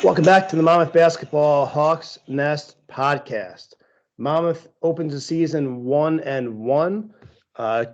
Welcome back to the Monmouth Basketball Hawks Nest podcast. Monmouth opens the season 1-1.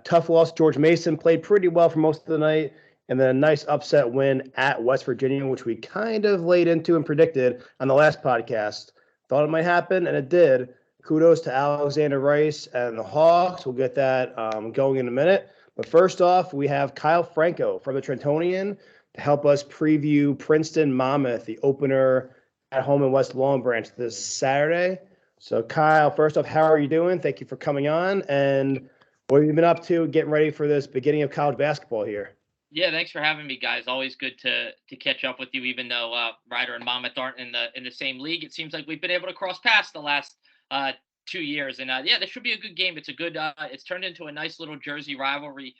Tough loss. George Mason played pretty well for most of the night, and then a nice upset win at West Virginia, which we kind of laid into and predicted on the last podcast. Thought it might happen, and it did. Kudos to Alexander Rice and the Hawks. We'll get that going in a minute. But first off, we have Kyle Franco from the Trentonian to help us preview Princeton Monmouth, the opener at home in West Long Branch this Saturday. So, Kyle, first off, how are you doing? Thank you for coming on. And what have you been up to getting ready for this beginning of college basketball here? Yeah, thanks for having me, guys. Always good to catch up with you, even though Ryder and Monmouth aren't in the same league. It seems like we've been able to cross paths the last 2 years, and yeah, this should be a good game. It's a good. It's turned into a nice little Jersey rivalry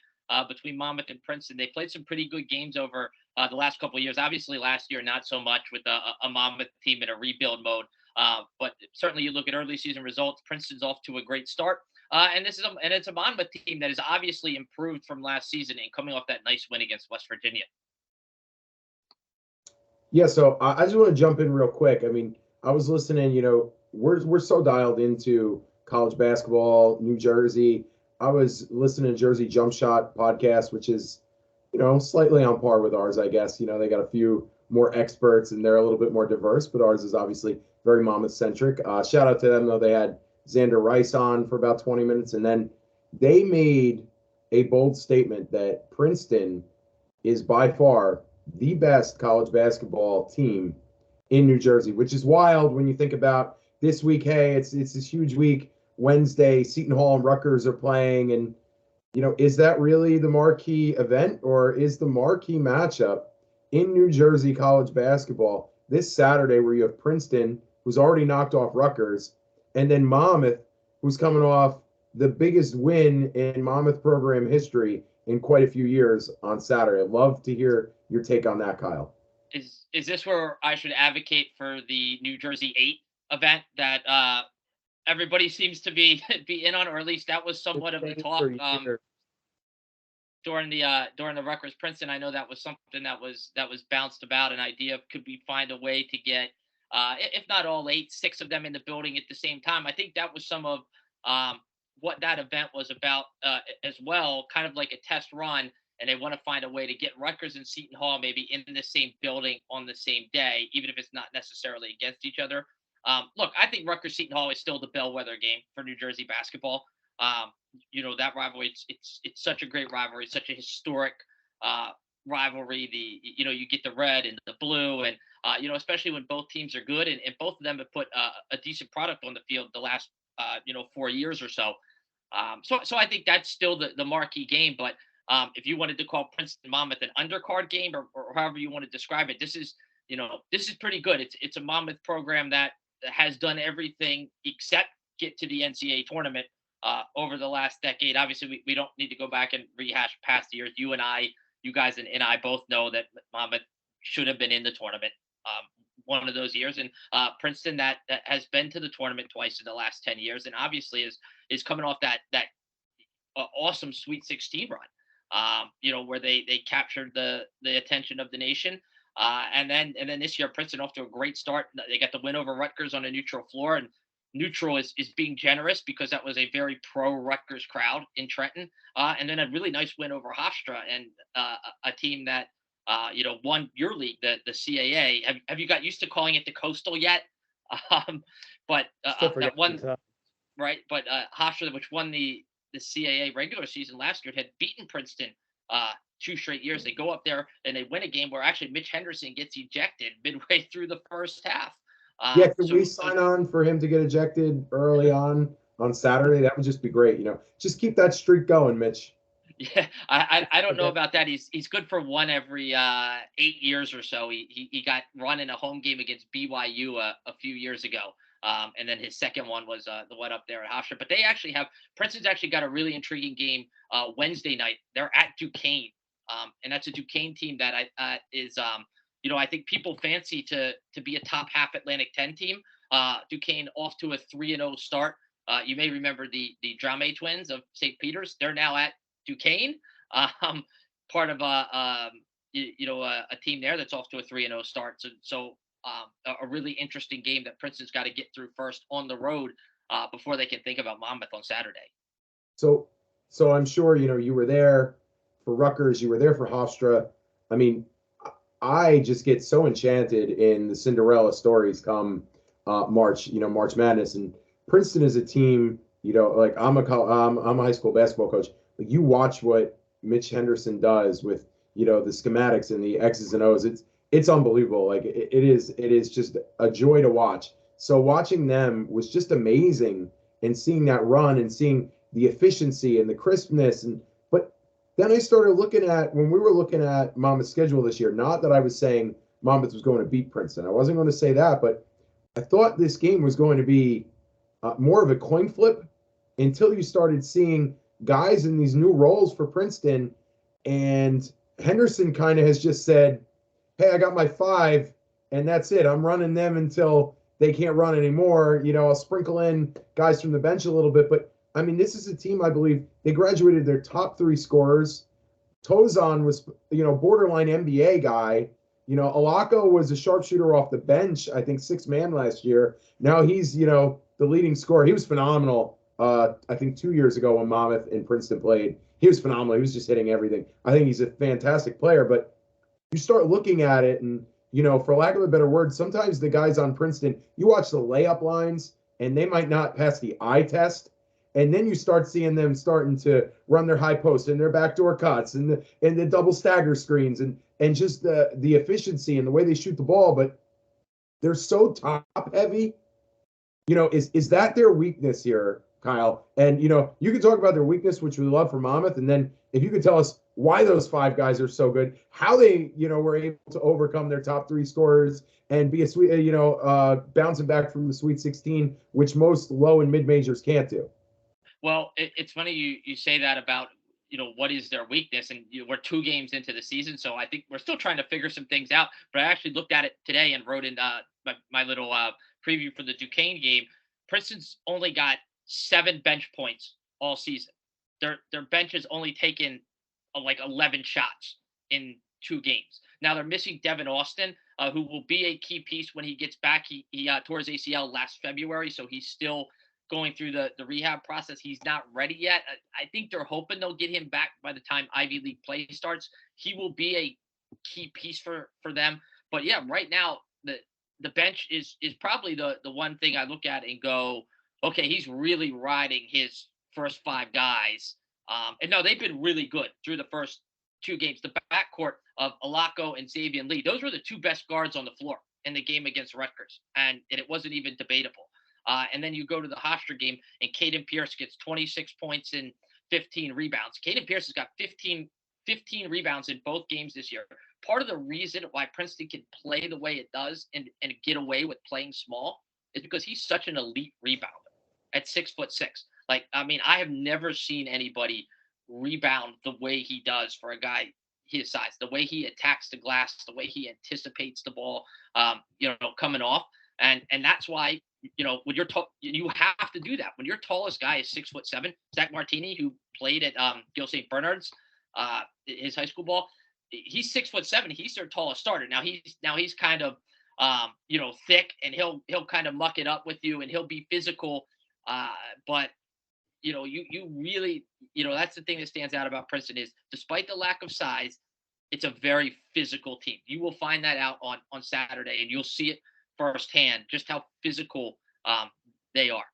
between Monmouth and Princeton. They played some pretty good games over the last couple of years. Obviously, last year not so much with a Monmouth team in a rebuild mode. But certainly, you look at early season results. Princeton's off to a great start. And it's a Monmouth team that has obviously improved from last season and coming off that nice win against West Virginia. Yeah, so I just want to jump in real quick. I mean, I was listening. We're so dialed into college basketball, New Jersey. I was listening to Jersey Jump Shot podcast, which is, slightly on par with ours, I guess. They got a few more experts and they're a little bit more diverse, but ours is obviously very Monmouth centric. Shout out to them, though. They had Xander Rice on for about 20 minutes, and then they made a bold statement that Princeton is by far the best college basketball team in New Jersey, which is wild when you think about this week. Hey, it's this huge week. Wednesday, Seton Hall and Rutgers are playing, and is that really the marquee event, or is the marquee matchup in New Jersey college basketball this Saturday, where you have Princeton, who's already knocked off Rutgers, and then Monmouth, who's coming off the biggest win in Monmouth program history in quite a few years on Saturday? I'd love to hear your take on that, Kyle. Is this where I should advocate for the New Jersey 8 event that everybody seems to be in on, or at least that was somewhat of the talk during the Rutgers Princeton? I know that was something that was bounced about, an idea of could we find a way to get if not all 8, 6 of them in the building at the same time. I think that was some of what that event was about as well, kind of like a test run, and they want to find a way to get Rutgers and Seton Hall maybe in the same building on the same day, even if it's not necessarily against each other. Look, I think Rutgers Seton Hall is still the bellwether game for New Jersey basketball. That rivalry, it's such a great rivalry, such a historic rivalry. You get the red and the blue, and especially when both teams are good, and both of them have put a decent product on the field the last 4 years or so. So I think that's still the marquee game. But if you wanted to call Princeton Monmouth an undercard game, or however you want to describe it, this is pretty good. It's a Monmouth program that has done everything except get to the NCAA tournament over the last decade. Obviously, we don't need to go back and rehash past years. You guys and I both know that Monmouth should have been in the tournament one of those years, and Princeton that has been to the tournament twice in the last 10 years, and obviously is coming off that awesome Sweet 16 run, where they captured the attention of the nation. And then this year, Princeton off to a great start. They got the win over Rutgers on a neutral floor, and neutral is being generous because that was a very pro Rutgers crowd in Trenton. And then a really nice win over Hofstra, and a team that won your league, the CAA. Have you got used to calling it the Coastal yet? But that one, right? But Hofstra, which won the CAA regular season last year, had beaten Princeton 2 straight years. They go up there and they win a game where actually Mitch Henderson gets ejected midway through the first half. Can we sign on for him to get ejected early on Saturday? That would just be great. Just keep that streak going, Mitch. Yeah, I don't know about that. He's good for one every 8 years or so. He got run in a home game against BYU a few years ago. And then his second one was the one up there at Hofstra. But Princeton's actually got a really intriguing game Wednesday night. They're at Duquesne. And that's a Duquesne team that is I think people fancy to be a top half Atlantic 10 team. Duquesne off to a 3-0 start. You may remember the Drame twins of St. Peter's. They're now at Duquesne, part of a team there that's off to a 3-0 start. So a really interesting game that Princeton's got to get through first on the road before they can think about Monmouth on Saturday. So, so I'm sure you were there for Rutgers, you were there for Hofstra. I mean, I just get so enchanted in the Cinderella stories come March, March Madness, and Princeton is a team. Like I'm a high school basketball coach. Like you watch what Mitch Henderson does with the schematics and the X's and O's. It's unbelievable. Like it is just a joy to watch. So watching them was just amazing, and seeing that run and seeing the efficiency and the crispness. And but then I started looking at when we were looking at Monmouth's schedule this year. Not that I was saying Monmouth was going to beat Princeton. I wasn't going to say that, but I thought this game was going to be more of a coin flip until you started seeing guys in these new roles for Princeton. And Henderson kind of has just said, hey, I got my 5, and that's it. I'm running them until they can't run anymore. I'll sprinkle in guys from the bench a little bit. But, I mean, this is a team, I believe, they graduated their top 3 scorers. Tozan was, borderline NBA guy. Alako was a sharpshooter off the bench, I think 6 man last year. Now he's, the leading scorer. He was phenomenal. I think 2 years ago when Monmouth and Princeton played, he was phenomenal. He was just hitting everything. I think he's a fantastic player, but you start looking at it and, for lack of a better word, sometimes the guys on Princeton, you watch the layup lines and they might not pass the eye test. And then you start seeing them starting to run their high post and their backdoor cuts and the double stagger screens and just the efficiency and the way they shoot the ball. But they're so top heavy. Is that their weakness here, Kyle? And, you can talk about their weakness, which we love for Monmouth. And then if you could tell us why those 5 guys are so good, how they, were able to overcome their top 3 scorers and be a sweet, bouncing back from the Sweet 16, which most low and mid majors can't do. Well, it's funny you say that about, what is their weakness? And we're 2 games into the season, so I think we're still trying to figure some things out. But I actually looked at it today and wrote in my little preview for the Duquesne game. Princeton's only got 7 bench points all season. Their bench has only taken like 11 shots in 2 games. Now they're missing Devin Austin, who will be a key piece when he gets back. He tore his ACL last February, so he's still going through the rehab process. He's not ready yet. I think they're hoping they'll get him back by the time Ivy League play starts. He will be a key piece for them. But yeah, right now the bench is probably the one thing I look at and go, okay, he's really riding his first 5 guys. And no, they've been really good through the first 2 games. The backcourt of Alako and Xavier Lee, those were the 2 best guards on the floor in the game against Rutgers. And it wasn't even debatable. And then you go to the Hofstra game, and Caden Pierce gets 26 points and 15 rebounds. Caden Pierce has got 15 rebounds in both games this year. Part of the reason why Princeton can play the way it does and get away with playing small is because he's such an elite rebounder at 6'6". Like, I mean, I have never seen anybody rebound the way he does for a guy his size, the way he attacks the glass, the way he anticipates the ball, coming off. And that's why, when you're you have to do that. When your tallest guy is 6'7", Zach Martini, who played at Gil St. Bernard's, his high school ball, he's 6'7". He's their tallest starter. Now he's kind of, thick, and he'll kind of muck it up with you, and he'll be physical. But you really, that's the thing that stands out about Princeton is, despite the lack of size, it's a very physical team. You will find that out on Saturday, and you'll see it firsthand, just how physical they are.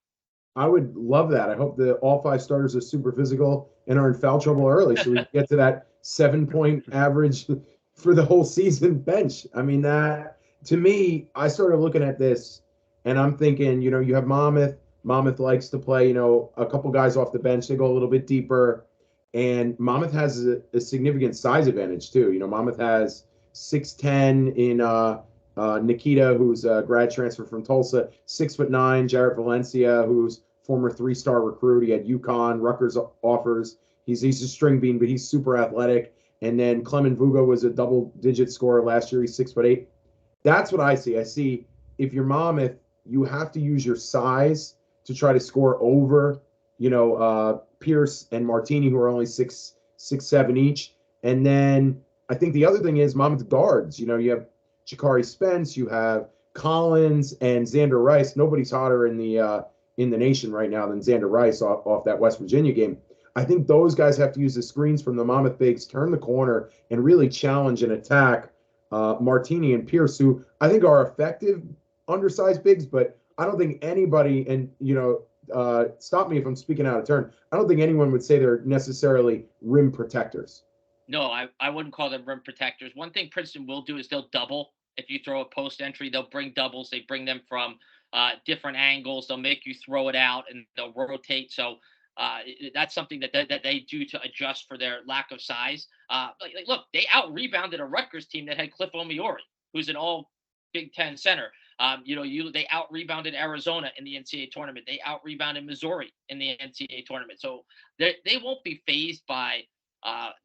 I would love that. I hope that all 5 starters are super physical and are in foul trouble early, so we can get to that 7-point average for the whole season bench. I mean, that, to me, I started looking at this and I'm thinking, you have Monmouth. Monmouth likes to play, a couple guys off the bench. They go a little bit deeper. And Monmouth has a significant size advantage too. Monmouth has 6'10" in Nikita, who's a grad transfer from Tulsa, 6'9", Jarrett Valencia, who's former 3-star recruit. He had UConn, Rutgers offers. He's a string bean, but he's super athletic. And then Clement Vugo was a double-digit scorer last year. He's 6'8". That's what I see. I see if you're Monmouth, you have to use your size to try to score over, Pierce and Martini, who are only 6'7" each. And then I think the other thing is Monmouth guards. You have Jakari Spence, you have Collins and Xander Rice, nobody's hotter in the nation right now than Xander Rice off that West Virginia game. I think those guys have to use the screens from the Monmouth bigs, turn the corner, and really challenge and attack Martini and Pierce, who I think are effective undersized bigs, but I don't think anybody, and stop me if I'm speaking out of turn, I don't think anyone would say they're necessarily rim protectors. No, I wouldn't call them rim protectors. One thing Princeton will do is they'll double. If you throw a post entry, they'll bring doubles. They bring them from different angles. They'll make you throw it out and they'll rotate. So that's something that they do to adjust for their lack of size. Look, they out-rebounded a Rutgers team that had Cliff Omiori, who's an all Big Ten center. They out-rebounded Arizona in the NCAA tournament. They out-rebounded Missouri in the NCAA tournament. So they won't be fazed by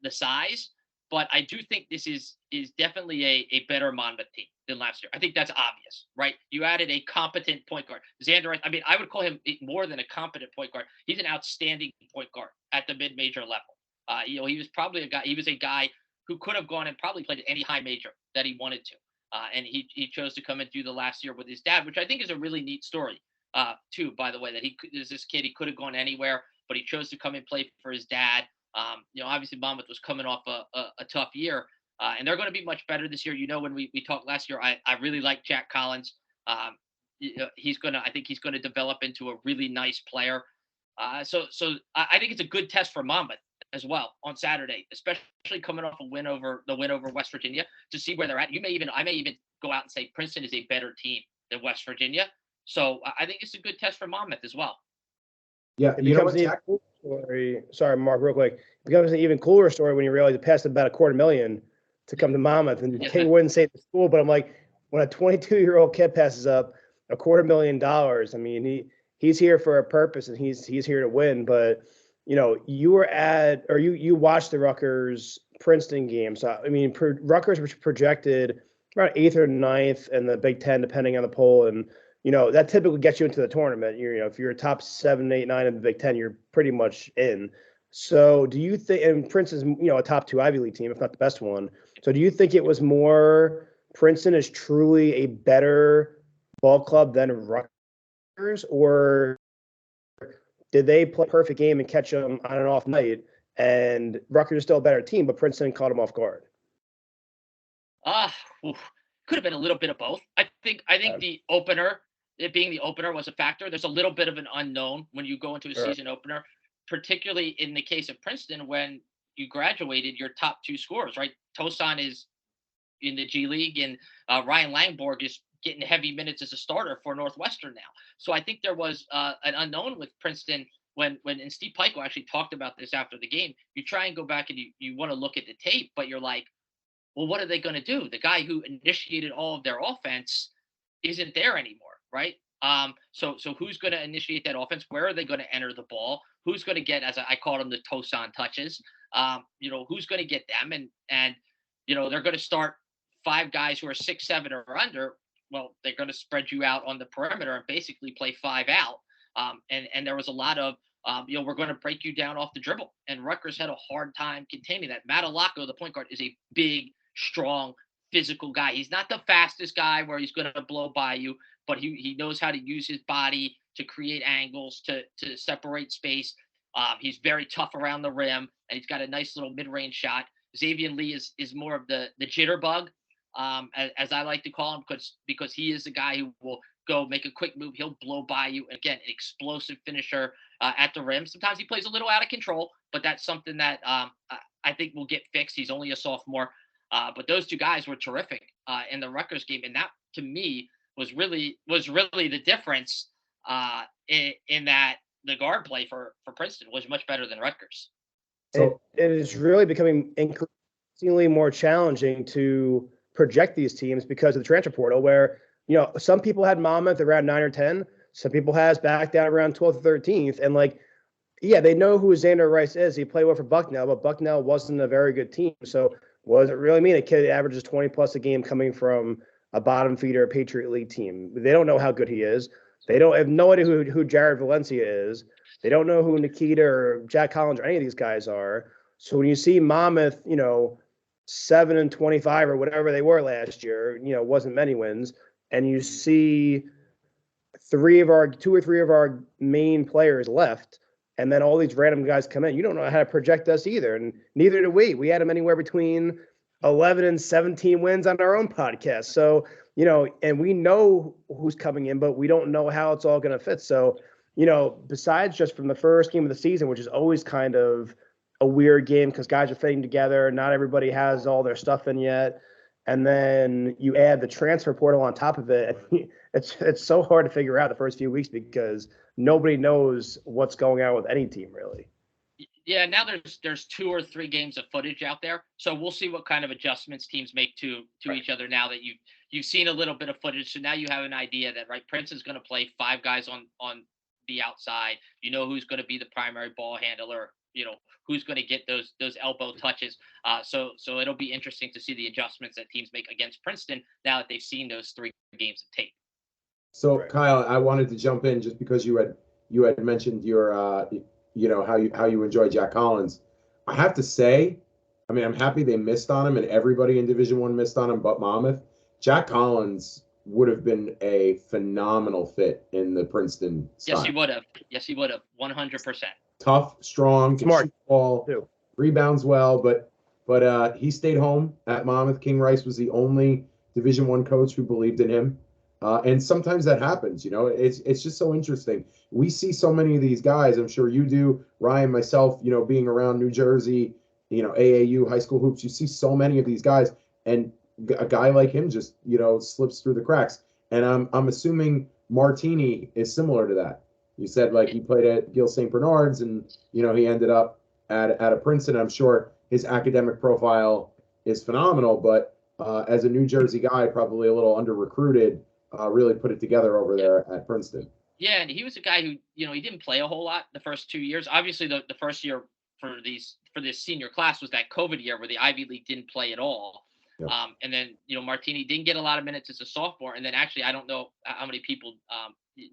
the size, but I do think this is definitely a better Monmouth team than last year. I think that's obvious, right? You added a competent point guard. Xander, I mean, I would call him more than a competent point guard. He's an outstanding point guard at the mid-major level. He was probably a guy who could have gone and probably played at any high major that he wanted to. And he chose to come and do the last year with his dad, which I think is a really neat story, too, by the way, that this kid, he could have gone anywhere, but he chose to come and play for his dad. Obviously Monmouth was coming off a tough year, and they're going to be much better this year. When we talked last year, I really like Jack Collins. I think he's going to develop into a really nice player. So I think it's a good test for Monmouth as well on Saturday, especially coming off the win over West Virginia, to see where they're at. I may even go out and say Princeton is a better team than West Virginia. So I think it's a good test for Monmouth as well. Yeah, it becomes an even story. Sorry, Mark, real quick. It becomes an even cooler story when you realize it passed about $250,000 to come to Monmouth, and King wouldn't say the school, but I'm like, when a 22-year-old kid passes up $250,000, I mean, he's here for a purpose and he's here to win. But you were you watched the Rutgers Princeton game. So I mean, Rutgers was projected around 8th or 9th in the Big Ten, depending on the poll, and that typically gets you into the tournament. If you're a top 7, 8, 9 in the Big Ten, you're pretty much in. So do you think, and Princeton's, a top 2 Ivy League team, if not the best one. So do you think it was more Princeton is truly a better ball club than Rutgers, or did they play a perfect game and catch them on an off night, and Rutgers is still a better team, but Princeton caught them off guard? Could have been a little bit of both. I think the opener, it being the opener, was a factor. There's a little bit of an unknown when you go into a season opener, particularly in the case of Princeton, when you graduated your top 2 scorers, right? Tosan is in the G League, and Ryan Langborg is getting heavy minutes as a starter for Northwestern now. So I think there was an unknown with Princeton when and Steve Pikiell actually talked about this after the game. You try and go back and you want to look at the tape, but you're like, well, what are they going to do? The guy who initiated all of their offense isn't there anymore, right? So who's going to initiate that offense? Where are they going to enter the ball? Who's going to get, as I call them, the Tosan touches? Who's going to get them? And they're going to start 5 guys who are 6'7" or under. Well, they're going to spread you out on the perimeter and basically play 5 out. And there was a lot of, we're going to break you down off the dribble. And Rutgers had a hard time containing that. Matalako, the point guard, is a big, strong, physical guy. He's not the fastest guy where he's going to blow by you, but he knows how to use his body to create angles, to separate space. He's very tough around the rim, and he's got a nice little mid-range shot. Xavier Lee is more of the jitterbug, as I like to call him, because he is the guy who will go make a quick move. He'll blow by you. And again, an explosive finisher at the rim. Sometimes he plays a little out of control, but that's something that I think will get fixed. He's only a sophomore. But those 2 guys were terrific in the Rutgers game. And that, to me, was really the difference in that the guard play for Princeton was much better than Rutgers. So it is really becoming increasingly more challenging to project these teams because of the transfer portal, where some people had Monmouth around 9 or 10. Some people has back down around 12th or 13th. And they know who Xander Rice is. He played well for Bucknell, but Bucknell wasn't a very good team. So what does it really mean? A kid averages 20 plus a game coming from a bottom feeder Patriot League team. They don't know how good he is. They don't have no idea who Jared Valencia is. They don't know who Nikita or Jack Collins or any of these guys are. So when you see Monmouth, 7-25 or whatever they were last year, wasn't many wins. and you see two or three of our main players left, and then all these random guys come in. You don't know how to project us either, and neither do we. We had them anywhere between 11 and 17 wins on our own podcast. So, and we know who's coming in, but we don't know how it's all going to fit. So, besides just from the first game of the season, which is always kind of a weird game because guys are fitting together, not everybody has all their stuff in yet. And then you add the transfer portal on top of it. It's so hard to figure out the first few weeks because nobody knows what's going on with any team really. Yeah, now there's 2 or 3 games of footage out there, so we'll see what kind of adjustments teams make to each other now that you've seen a little bit of footage. So now you have an idea that Prince is going to play 5 guys on the outside. You know who's going to be the primary ball handler. Who's going to get those elbow touches. So it'll be interesting to see the adjustments that teams make against Princeton now that they've seen those 3 games of tape. So Kyle, I wanted to jump in just because you had mentioned your how you enjoy Jack Collins. I have to say, I mean, I'm happy they missed on him and everybody in Division I missed on him but Monmouth. Jack Collins would have been a phenomenal fit in the Princeton style. Yes, he would have. 100%. Tough, strong, can Smart shoot the ball, too. Rebounds well, but he stayed home at Monmouth. King Rice was the only Division I coach who believed in him. And sometimes that happens, it's just so interesting. We see so many of these guys, I'm sure you do, Ryan, myself, being around New Jersey, AAU, high school hoops, you see so many of these guys, and a guy like him just, slips through the cracks. And I'm assuming Martini is similar to that. You said he played at Gill St. Bernard's and, he ended up at a Princeton. I'm sure his academic profile is phenomenal, but as a New Jersey guy, probably a little under-recruited, really put it together over there at Princeton. Yeah, and he was a guy who, he didn't play a whole lot the first 2 years. Obviously, the first year for this senior class was that COVID year where the Ivy League didn't play at all. Yep. And then, Martini didn't get a lot of minutes as a sophomore. And then actually, I don't know how many people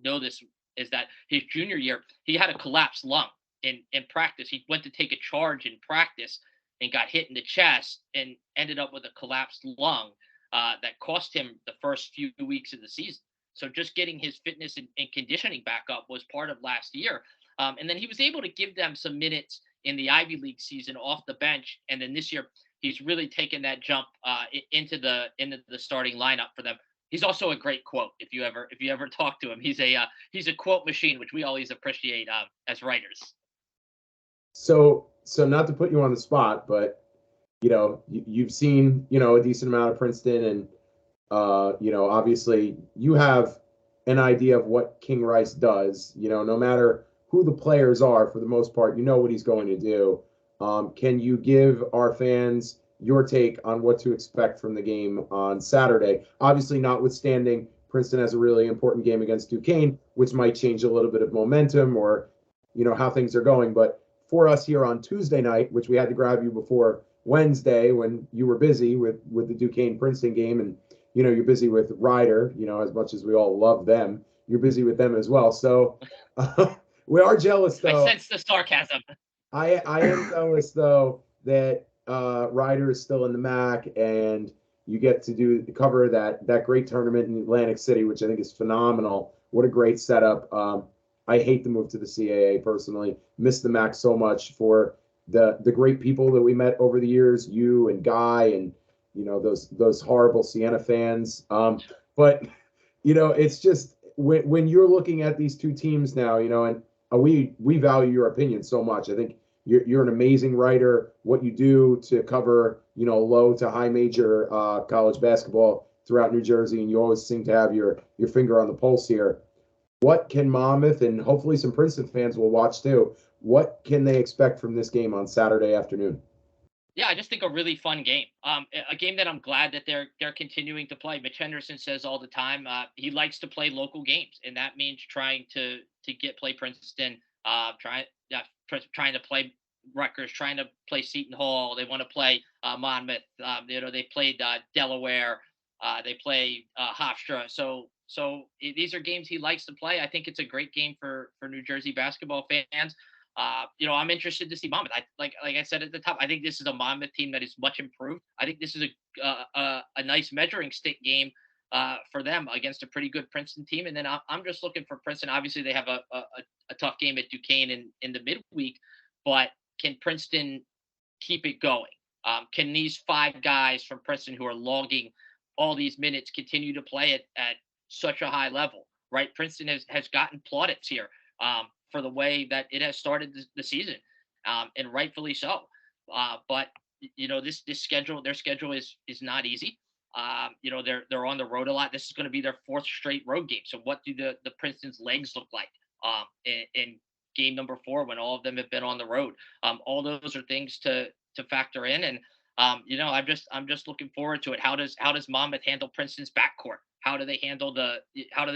know this, is that his junior year, he had a collapsed lung in practice. He went to take a charge in practice and got hit in the chest and ended up with a collapsed lung that cost him the first few weeks of the season. So just getting his fitness and conditioning back up was part of last year. And then he was able to give them some minutes in the Ivy League season off the bench. And then this year, he's really taken that jump into the starting lineup for them. He's also a great quote. If you ever talk to him, he's a quote machine, which we always appreciate as writers. So not to put you on the spot, but you've seen a decent amount of Princeton, and obviously you have an idea of what King Rice does. No matter who the players are, for the most part, what he's going to do. Can you give our fans your take on what to expect from the game on Saturday? Obviously, notwithstanding Princeton has a really important game against Duquesne, which might change a little bit of momentum or how things are going. But for us here on Tuesday night, which we had to grab you before Wednesday when you were busy with the Duquesne Princeton game, and you're busy with Ryder, as much as we all love them, you're busy with them as well. So we are jealous, though. I sense the sarcasm. I am jealous, though, that Ryder is still in the MAC and you get to cover that great tournament in Atlantic City, which I think is phenomenal. What a great setup. I hate the move to the CAA personally. Miss the MAC so much for the great people that we met over the years, you and Guy and those horrible Siena fans. But it's just when you're looking at these two teams now, and we value your opinion so much. I think you're an amazing writer. What you do to cover low to high major college basketball throughout New Jersey, and you always seem to have your finger on the pulse here. What can Monmouth, and hopefully some Princeton fans will watch too, what can they expect from this game on Saturday afternoon? Yeah, I just think a really fun game. A game that I'm glad that they're continuing to play. Mitch Henderson says all the time he likes to play local games, and that means trying to play Princeton, trying to play Rutgers, trying to play Seton Hall. They want to play Monmouth. They played Delaware. They play Hofstra. So these are games he likes to play. I think it's a great game for New Jersey basketball fans. I'm interested to see Monmouth. Like I said at the top, I think this is a Monmouth team that is much improved. I think this is a nice measuring stick game for them against a pretty good Princeton team. And then I'm just looking for Princeton. Obviously, they have a tough game at Duquesne in the midweek, but can Princeton keep it going? Can these five guys from Princeton who are logging all these minutes continue to play at such a high level? Right, Princeton has gotten plaudits here for the way that it has started the season, and rightfully so. But this schedule, their schedule is not easy. They're on the road a lot. This is going to be their fourth straight road game. So what do the Princeton's legs look like in game number 4 when all of them have been on the road? All those are things to factor in, and I'm just looking forward to it. How does Monmouth handle Princeton's backcourt? How do they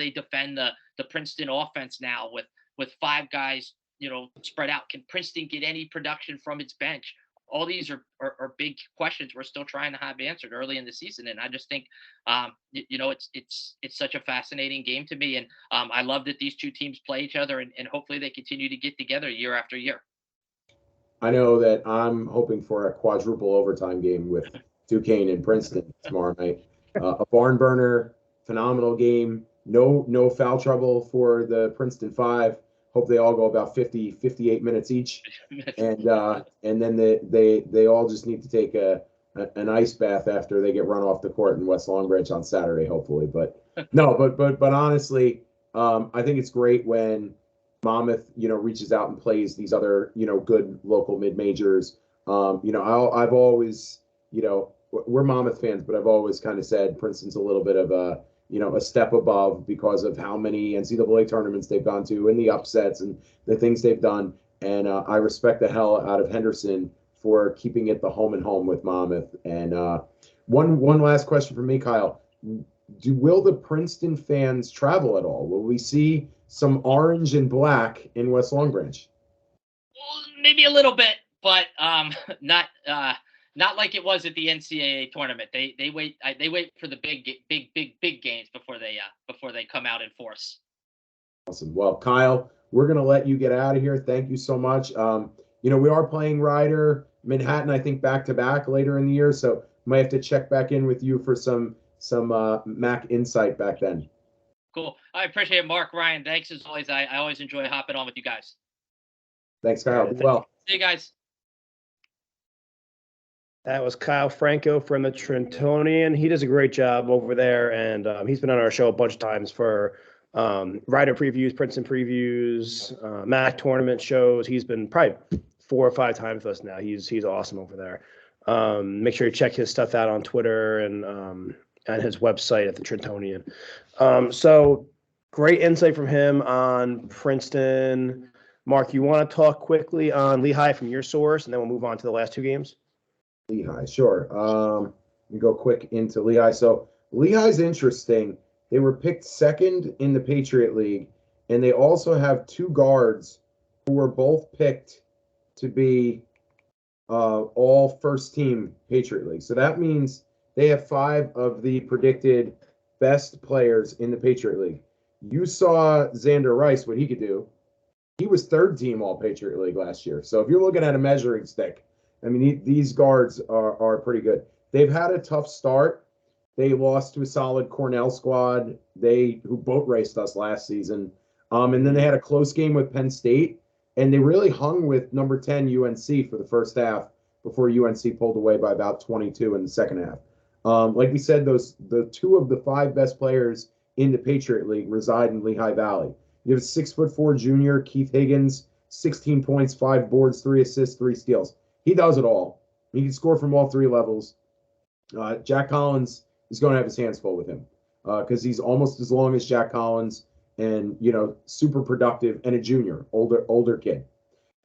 defend the Princeton offense now with five guys spread out? Can Princeton get any production from its bench? All these are big questions we're still trying to have answered early in the season, and I just think it's such a fascinating game to me, and I love that these two teams play each other, and hopefully they continue to get together year after year. I know that I'm hoping for a quadruple overtime game with Duquesne and Princeton tomorrow night. A barn burner, phenomenal game. No foul trouble for the Princeton Five. Hope they all go about 58 minutes each, and then they all just need to take an ice bath after they get run off the court in West Long Branch on Saturday, hopefully. But no, but honestly, I think it's great when Monmouth, reaches out and plays these other, good local mid majors. I've always, we're Monmouth fans, but I've always kind of said Princeton's a little bit of a step above because of how many NCAA tournaments they've gone to and the upsets and the things they've done. And I respect the hell out of Henderson for keeping it the home and home with Monmouth. And one last question for me, Kyle. Will the Princeton fans travel at all? Will we see some orange and black in West Long Branch? Well, maybe a little bit, but not like it was at the NCAA tournament. They wait for the big games before they come out in force. Awesome. Well, Kyle, we're gonna let you get out of here. Thank you so much. We are playing Ryder, Manhattan, I think back to back later in the year, so might have to check back in with you for some MAC insight back then. Cool. I appreciate it, Mark. Ryan, thanks as always. I always enjoy hopping on with you guys. Thanks, Kyle. Well, see you guys. That was Kyle Franco from the Trentonian. He does a great job over there, and he's been on our show a bunch of times for Ryder previews, Princeton previews, MAC tournament shows. He's been probably 4 or 5 times with us now. He's awesome over there. Make sure you check his stuff out on Twitter and his website at the Trentonian. So great insight from him on Princeton. Mark, you want to talk quickly on Lehigh from your source, and then we'll move on to the last 2 games? Lehigh, sure. Let me go quick into Lehigh. So Lehigh's interesting. They were picked 2nd in the Patriot League, and they also have 2 guards who were both picked to be all first-team Patriot League. So that means they have 5 of the predicted best players in the Patriot League. You saw Xander Rice, what he could do. He was 3rd team all Patriot League last year. So if you're looking at a measuring stick, I mean, these guards are pretty good. They've had a tough start. They lost to a solid Cornell squad, who boat raced us last season. And then they had a close game with Penn State, and they really hung with number 10 UNC for the first half before UNC pulled away by about 22 in the second half. Like we said, the 2 of the 5 best players in the Patriot League reside in Lehigh Valley. You have 6'4" junior Keith Higgins, 16 points, 5 boards, 3 assists, 3 steals. He does it all. He can score from all 3 levels. Jack Collins is going to have his hands full with him because he's almost as long as Jack Collins and, super productive and a junior, older kid.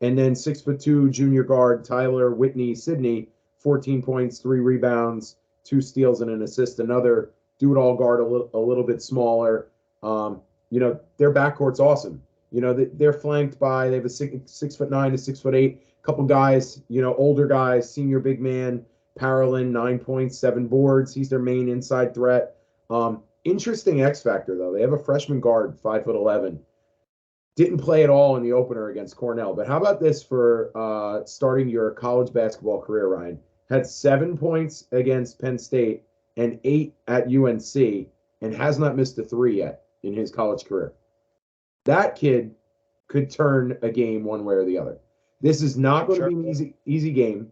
And then 6'2" junior guard Tyler Whitney Sidney, 14 points, 3 rebounds, 2 steals, and an assist. Another do-it-all guard, a little bit smaller. Their backcourt's awesome. They're flanked by, they have a 6'9" to 6'8", couple guys, older guys, senior big man, Parolin, 9 points, 7 boards. He's their main inside threat. Interesting X factor, though. They have a freshman guard, 5'11". Didn't play at all in the opener against Cornell. But how about this for starting your college basketball career, Ryan? Had 7 points against Penn State and 8 at UNC. and has not missed a three yet in his college career. That kid could turn a game one way or the other. This is not going to be an easy game.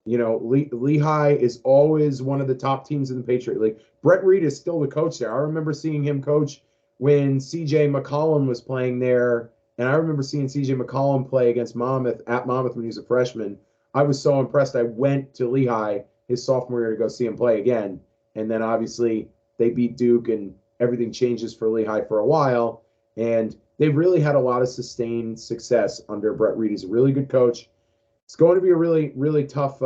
You know, Lehigh is always one of the top teams in the Patriot League. Brett Reed is still the coach there. I remember seeing him coach when CJ McCollum was playing there, and I remember seeing CJ McCollum play against Monmouth at Monmouth when he was a freshman. I was so impressed. I went to Lehigh his sophomore year to go see him play again, and then obviously they beat Duke, and everything changes for Lehigh for a while. And they've really had a lot of sustained success under Brett Reed. He's a really good coach. It's going to be a really tough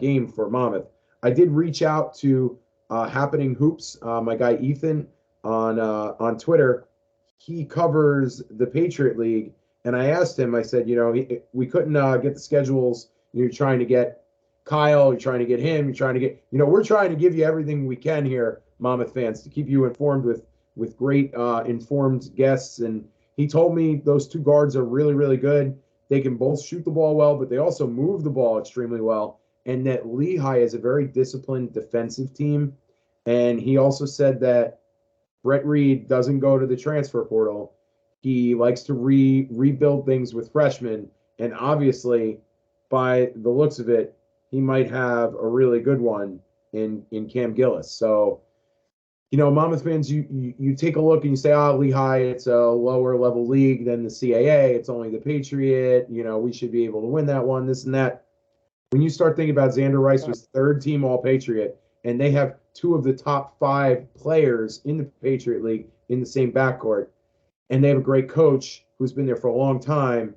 game for Monmouth. I did reach out to Happening Hoops, my guy Ethan on Twitter. He covers the Patriot League, and I asked him. I said, we couldn't get the schedules. You're trying to get Kyle. You're trying to get him. You're trying to get. We're trying to give you everything we can here, Monmouth fans, to keep you informed with great informed guests. And he told me those two guards are really good. They can both shoot the ball well, but they also move the ball extremely well. And that Lehigh is a very disciplined defensive team. And he also said that Brett Reed doesn't go to the transfer portal. He likes to rebuild things with freshmen. And obviously, by the looks of it, he might have a really good one in Cam Gillis. So, Monmouth fans, you take a look and you say, Lehigh, it's a lower level league than the CAA. It's only the Patriot. We should be able to win that one, this and that. When you start thinking about Xander Rice was third team All-Patriot, and they have two of the top 5 players in the Patriot League in the same backcourt, and they have a great coach who's been there for a long time,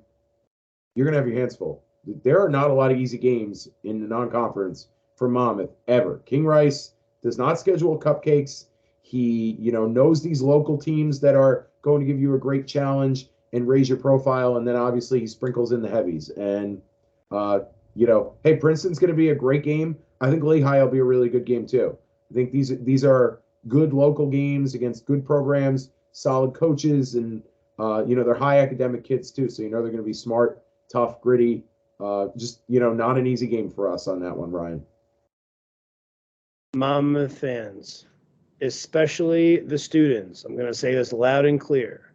you're going to have your hands full. There are not a lot of easy games in the non-conference for Monmouth, ever. King Rice does not schedule cupcakes. He, knows these local teams that are going to give you a great challenge and raise your profile. And then obviously he sprinkles in the heavies. And, hey, Princeton's going to be a great game. I think Lehigh will be a really good game too. I think these are good local games against good programs, solid coaches, and, they're high academic kids too. So, they're going to be smart, tough, gritty. Not an easy game for us on that one, Ryan. Monmouth fans, especially the students, I'm going to say this loud and clear.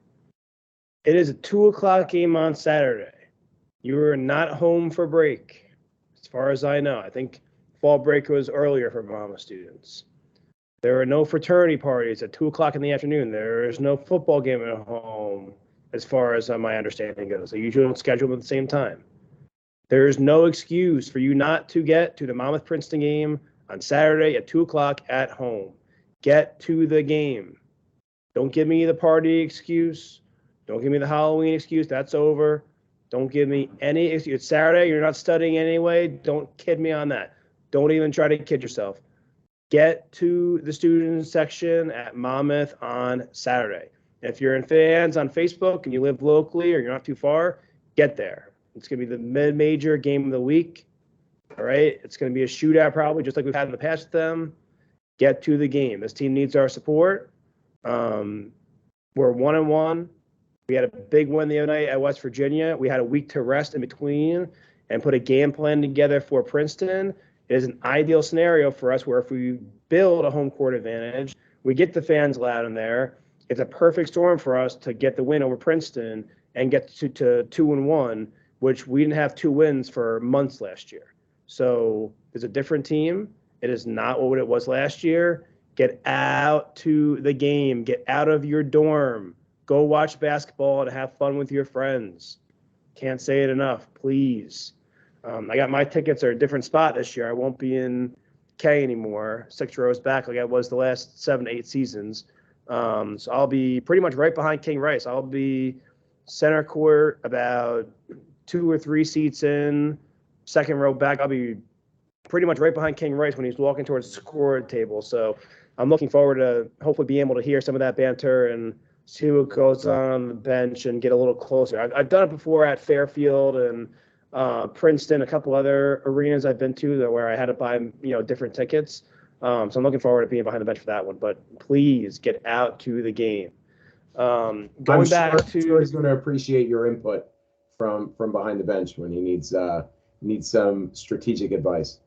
It is a 2:00 game on Saturday. You are not home for break, as far as I know. I think fall break was earlier for Monmouth students. There are no fraternity parties at 2:00 in the afternoon. There is no football game at home, as far as my understanding goes. They usually don't schedule them at the same time. There is no excuse for you not to get to the Monmouth-Princeton game on Saturday at 2:00 at home. Get to the game. Don't give me the party excuse. Don't give me the Halloween excuse. That's over. Don't give me any excuse. It's Saturday. You're not studying anyway. Don't kid me on that. Don't even try to kid yourself. Get to the student section at Monmouth on Saturday. If you're in fans on Facebook and you live locally or you're not too far, get there. It's going to be the mid-major game of the week. All right? It's going to be a shootout probably, just like we've had in the past with them. Get to the game. This team needs our support. We're 1-1. We had a big win the other night at West Virginia. We had a week to rest in between and put a game plan together for Princeton. It is an ideal scenario for us where if we build a home court advantage, we get the fans loud in there. It's a perfect storm for us to get the win over Princeton and get to 2-1, which we didn't have 2 wins for months last year. So it's a different team. It is not what it was last year. Get out to the game. Get out of your dorm. Go watch basketball and have fun with your friends. Can't say it enough, please. I got my tickets are a different spot this year. I won't be in K anymore, 6 rows back like I was the last 7 to 8 seasons. So I'll be pretty much right behind King Rice. I'll be center court, about 2 or 3 seats in, second row back. I'll be pretty much right behind King Rice when he's walking towards the score table. So I'm looking forward to hopefully being able to hear some of that banter and see what goes on the bench and get a little closer. I've done it before at Fairfield and Princeton, a couple other arenas I've been to where I had to buy, different tickets. So I'm looking forward to being behind the bench for that one. But please get out to the game. I'm sure he's going to appreciate your input from behind the bench when he needs some strategic advice.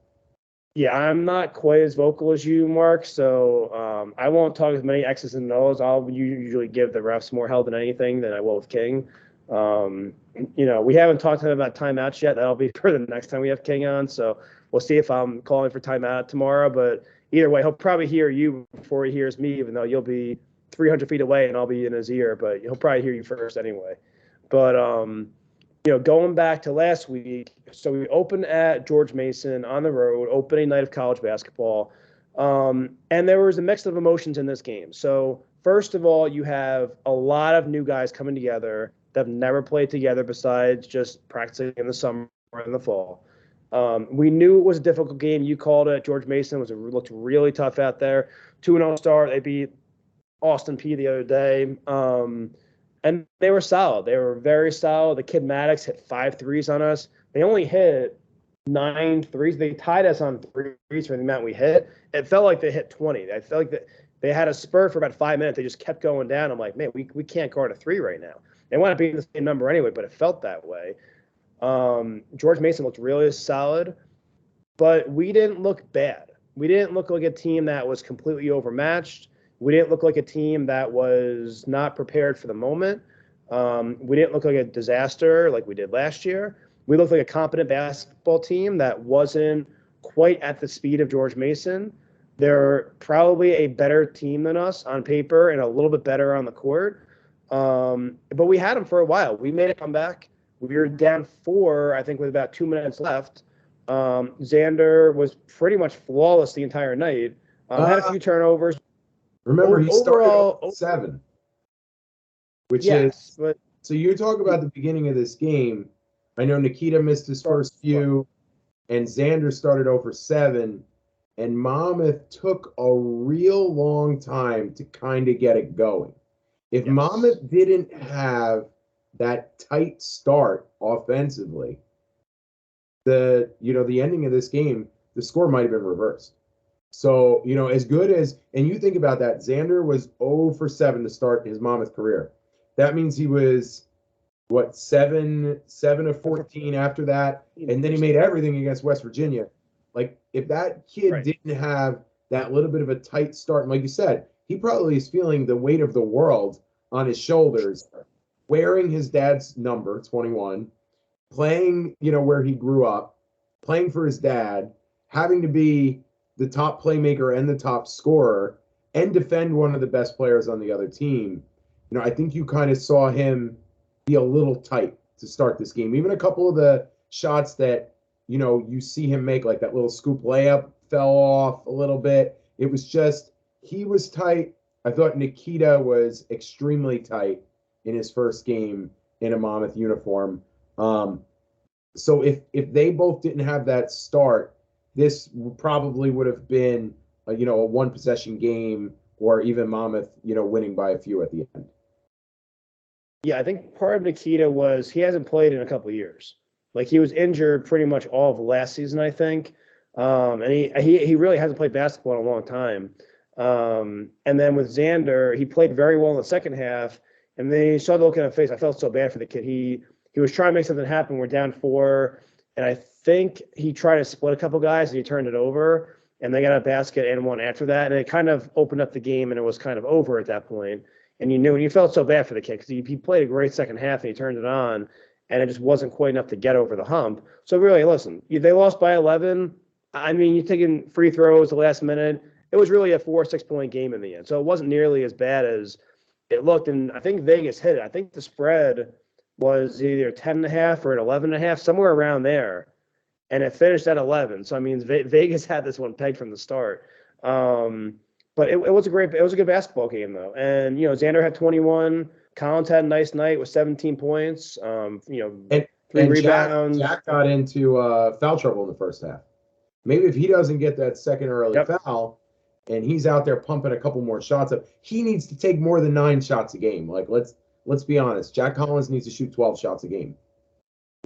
Yeah, I'm not quite as vocal as you, Mark. So I won't talk as many X's and O's. I'll usually give the refs more hell than anything than I will with King. Um, we haven't talked to him about timeouts yet. That'll be for the next time we have King on. So we'll see if I'm calling for timeout tomorrow. But either way, he'll probably hear you before he hears me, even though you'll be 300 feet away and I'll be in his ear. But he'll probably hear you first anyway. But going back to last week, so we opened at George Mason on the road, opening night of college basketball. And there was a mix of emotions in this game. So, first of all, you have a lot of new guys coming together that have never played together besides just practicing in the summer and the fall. We knew it was a difficult game. You called it. George Mason looked really tough out there. 2-0 start. They beat Austin P the other day. And they were solid. They were very solid. The kid Maddox hit 5 threes on us. They only hit 9 threes. They tied us on threes for the amount we hit. It felt like they hit 20. I felt like that they had a spur for about 5 minutes. They just kept going down. I'm like, man, we can't guard a 3 right now. They wound up being the same number anyway, but it felt that way. George Mason looked really solid, but we didn't look bad. We didn't look like a team that was completely overmatched. We didn't look like a team that was not prepared for the moment. We didn't look like a disaster like we did last year. We looked like a competent basketball team that wasn't quite at the speed of George Mason. They're probably a better team than us on paper and a little bit better on the court. But we had them for a while. We made a comeback. We were down 4, I think, with about 2 minutes left. Xander was pretty much flawless the entire night. Had a few turnovers. Remember, he started off 7, which is but so. You talk about the beginning of this game. I know Nikita missed his first few, and Xander started over 7, and Monmouth took a real long time to kind of get it going. If Monmouth didn't have that tight start offensively, the ending of this game, the score might have been reversed. So, as good as, and you think about that, Xander was 0 for 7 to start his Monmouth career. That means he was, 7 of 14 after that, and then he made everything against West Virginia. Like, if that kid didn't have that little bit of a tight start, and like you said, he probably is feeling the weight of the world on his shoulders, wearing his dad's number, 21, playing, where he grew up, playing for his dad, having to be the top playmaker and the top scorer, and defend one of the best players on the other team. I think you kind of saw him be a little tight to start this game. Even a couple of the shots that, you see him make, like that little scoop layup fell off a little bit. It was just, he was tight. I thought Nikita was extremely tight in his first game in a Monmouth uniform. So if they both didn't have that start, this probably would have been a 1-possession game, or even Monmouth, winning by a few at the end. Yeah, I think part of Nikita was he hasn't played in a couple of years. Like, he was injured pretty much all of last season, I think. And he really hasn't played basketball in a long time. And then with Xander, he played very well in the second half. And then you saw the look on his face. I felt so bad for the kid. He was trying to make something happen. We're down 4, and I think he tried to split a couple guys, and he turned it over, and they got a basket and one after that, and it kind of opened up the game, and it was kind of over at that point. And you felt so bad for the kid because he played a great second half, and he turned it on, and it just wasn't quite enough to get over the hump. So really, listen, they lost by 11. I mean, you're taking free throws the last minute. It was really a 4 or 6 point game in the end, so it wasn't nearly as bad as it looked. And I think Vegas hit it. I think the spread was either 10.5 or 11.5, somewhere around there, and it finished at 11. So I mean, Vegas had this one pegged from the start. But it was a good basketball game though. And Xander had 21. Collins had a nice night with 17 points. And 3 rebounds. Jack got into foul trouble in the first half. Maybe if he doesn't get that second early foul, and he's out there pumping a couple more shots up, he needs to take more than 9 shots a game. Like, let's be honest. Jack Collins needs to shoot 12 shots a game.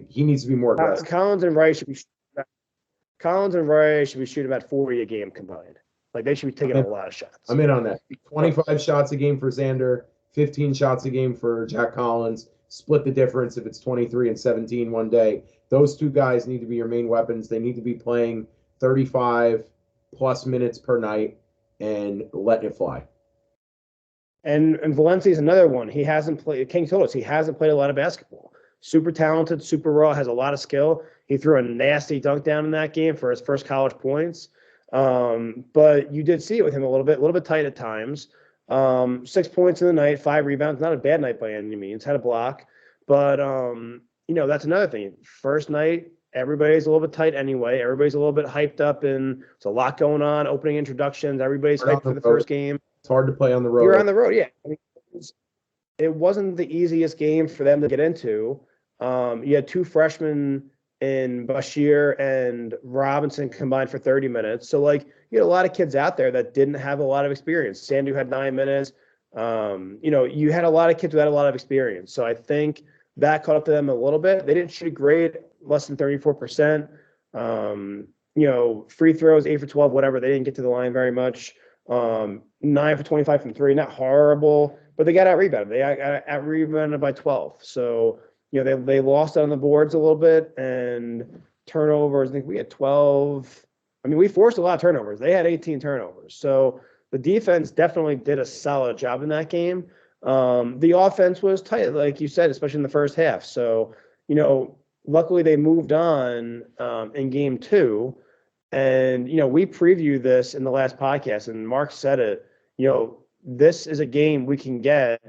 He needs to be more aggressive. Collins and Rice should be shooting about 40 a game combined. Like, they should be taking a lot of shots. I'm in on that. 25 shots a game for Xander, 15 shots a game for Jack Collins. Split the difference if it's 23 and 17 one day. Those 2 guys need to be your main weapons. They need to be playing 35 plus minutes per night and letting it fly. And Valencia is another one. He hasn't played. King told us he hasn't played a lot of basketball. Super talented, super raw, has a lot of skill. He threw a nasty dunk down in that game for his first college points. But you did see it with him a little bit tight at times. 6 points in the night, 5 rebounds. Not a bad night by any means. Had a block, but that's another thing. First night, everybody's a little bit tight anyway. Everybody's a little bit hyped up, and there's a lot going on. Opening introductions. Everybody's hyped for the first game. It's hard to play on the road. You're on the road, yeah. I mean, it wasn't the easiest game for them to get into. You had 2 freshmen in Bashir and Robinson combined for 30 minutes. So, you had a lot of kids out there that didn't have a lot of experience. Sandu had 9 minutes. You had a lot of kids without a lot of experience. So I think that caught up to them a little bit. They didn't shoot great, less than 34%. Free throws, 8 for 12, whatever. They didn't get to the line very much. 9 for 25 from 3, not horrible, but they got out-rebounded. They got out-rebounded by 12. So, they lost on the boards a little bit, and turnovers. I think we had 12. I mean, we forced a lot of turnovers. They had 18 turnovers. So the defense definitely did a solid job in that game. The offense was tight, like you said, especially in the first half. So, luckily they moved on in game 2. And, we previewed this in the last podcast, and Mark said it, this is a game we can get.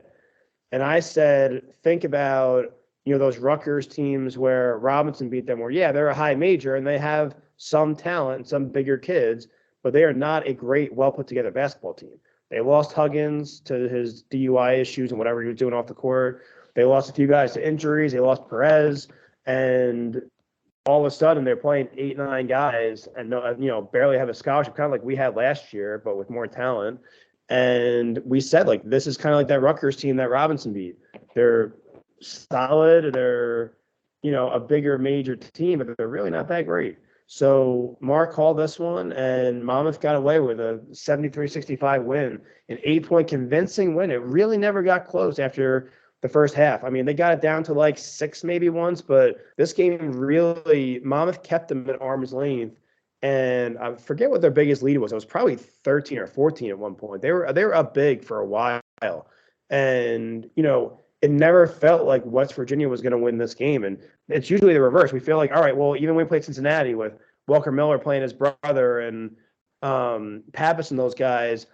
And I said, think about, those Rutgers teams where Robinson beat them, where, yeah, they're a high major and they have some talent and some bigger kids, but they are not a great, well put together basketball team. They lost Huggins to his DUI issues and whatever he was doing off the court. They lost a few guys to injuries. They lost Perez, and all of a sudden they're playing 8, 9 guys and barely have a scholarship, kind of like we had last year, but with more talent. And we said, this is kind of like that Rutgers team that Robinson beat. They're solid. They're, a bigger major team, but they're really not that great. So Mark called this one, and Monmouth got away with a 73-65 win, an 8-point convincing win. It really never got close after the first half. I mean, they got it down to 6 maybe once, but this game really, Monmouth kept them at arm's length. And I forget what their biggest lead was. It was probably 13 or 14 at one point. They were up big for a while. And, it never felt like West Virginia was going to win this game. And it's usually the reverse. We feel like, all right, well, even when we played Cincinnati with Walker Miller playing his brother and Pappas and those guys,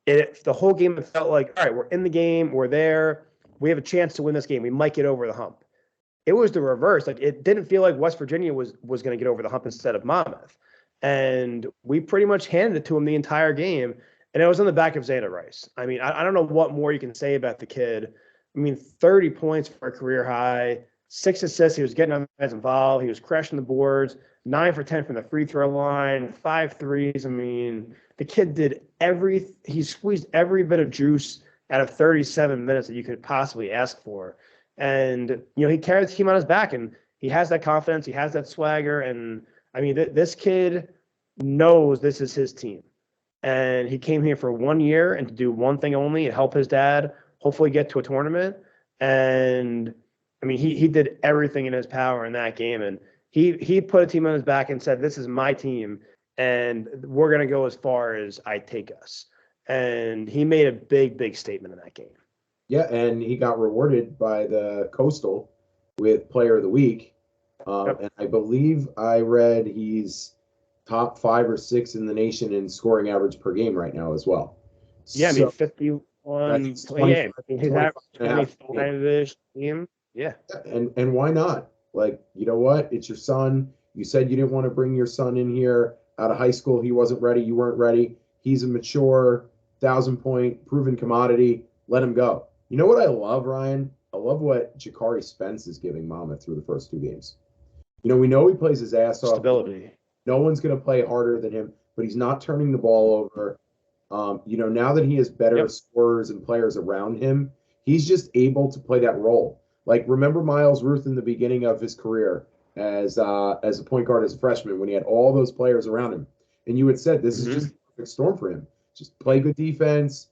the whole game it felt like, all right, we're in the game. We're there. We have a chance to win this game. We might get over the hump. It was the reverse. It didn't feel like West Virginia was going to get over the hump instead of Monmouth. And we pretty much handed it to him the entire game. And it was on the back of Xander Rice. I mean, I don't know what more you can say about the kid. I mean, 30 points for a career high, 6 assists. He was getting other guys involved. He was crashing the boards, 9 for 10 from the free throw line, 5 threes. I mean, the kid did he squeezed every bit of juice out of 37 minutes that you could possibly ask for. And, he carried the team on his back, and he has that confidence. He has that swagger. And, I mean, this kid knows this is his team. And he came here for 1 year and to do one thing only, and help his dad hopefully get to a tournament. And, I mean, he did everything in his power in that game. And he put a team on his back and said, this is my team, and we're going to go as far as I take us. And he made a big, big statement in that game. Yeah, and he got rewarded by the Coastal with Player of the Week. Yep. And I believe I read he's top 5 or 6 in the nation in scoring average per game right now as well. Yeah, I mean, 51 that's per game. I mean, he's average 25 25-ish game. Yeah. And why not? You know what? It's your son. You said you didn't want to bring your son in here out of high school. He wasn't ready. You weren't ready. He's a mature, 1,000-point, proven commodity. Let him go. You know what I love, Ryan? I love what Jakari Spence is giving Monmouth through the first 2 games. We know he plays his ass off. Stability. No one's going to play harder than him, but he's not turning the ball over. Now that he has better scorers and players around him, he's just able to play that role. Remember Miles Ruth in the beginning of his career as a point guard as a freshman when he had all those players around him, and you had said this is just a perfect storm for him. Just play good defense,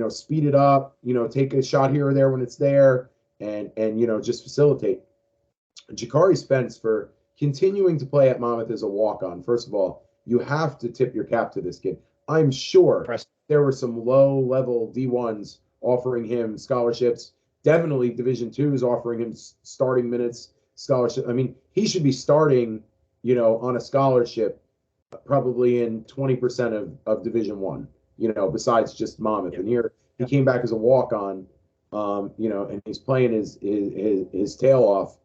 speed it up, take a shot here or there when it's there, and just facilitate. Jakari Spence, for continuing to play at Monmouth as a walk-on. First of all, you have to tip your cap to this kid. I'm sure there were some low-level D1s offering him scholarships. Definitely Division IIs offering him starting minutes, scholarship. I mean, he should be starting, on a scholarship probably in 20% of Division I, besides just Monmouth. And here he came back as a walk-on, and he's playing his tail off.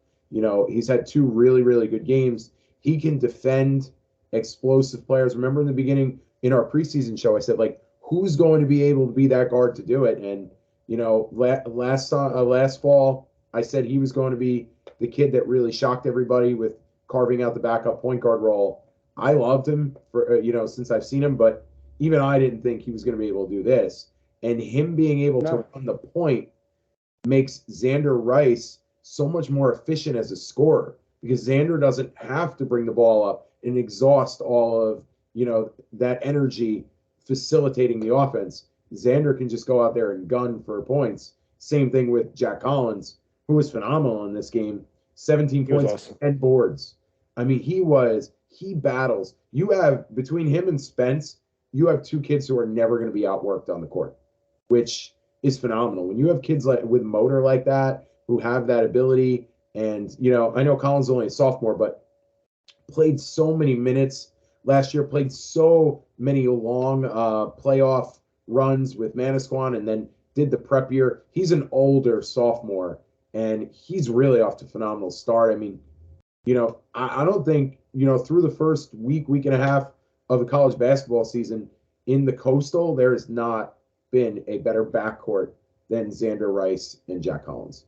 He's had 2 really, really good games. He can defend explosive players. Remember in the beginning in our preseason show, I said, like, who's going to be able to be that guard to do it? And, last fall, I said he was going to be the kid that really shocked everybody with carving out the backup point guard role. I loved him for, since I've seen him, but even I didn't think he was going to be able to do this. And him being able to run the point makes Xander Rice so much more efficient as a scorer, because Xander doesn't have to bring the ball up and exhaust all of, that energy facilitating the offense. Xander can just go out there and gun for points. Same thing with Jack Collins, who was phenomenal in this game. 17 points, awesome. 10 boards. I mean, he battles. You have, between him and Spence, you have 2 kids who are never going to be outworked on the court, which is phenomenal. When you have kids with motor like that, who have that ability, and, I know Collins is only a sophomore, but played so many minutes last year, played so many long playoff runs with Manasquan, and then did the prep year. He's an older sophomore, and he's really off to a phenomenal start. I mean, I don't think, through the first week and a half of the college basketball season in the Coastal, there has not been a better backcourt than Xander Rice and Jack Collins.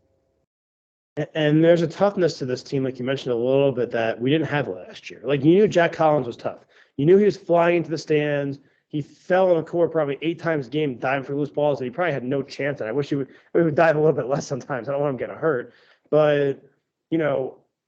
And there's a toughness to this team, like you mentioned a little bit, that we didn't have last year. Like, you knew Jack Collins was tough. You knew he was flying into the stands. He fell on the court probably 8 times a game, diving for loose balls that he probably had no chance at. I wish he would dive a little bit less sometimes. I don't want him getting hurt. But,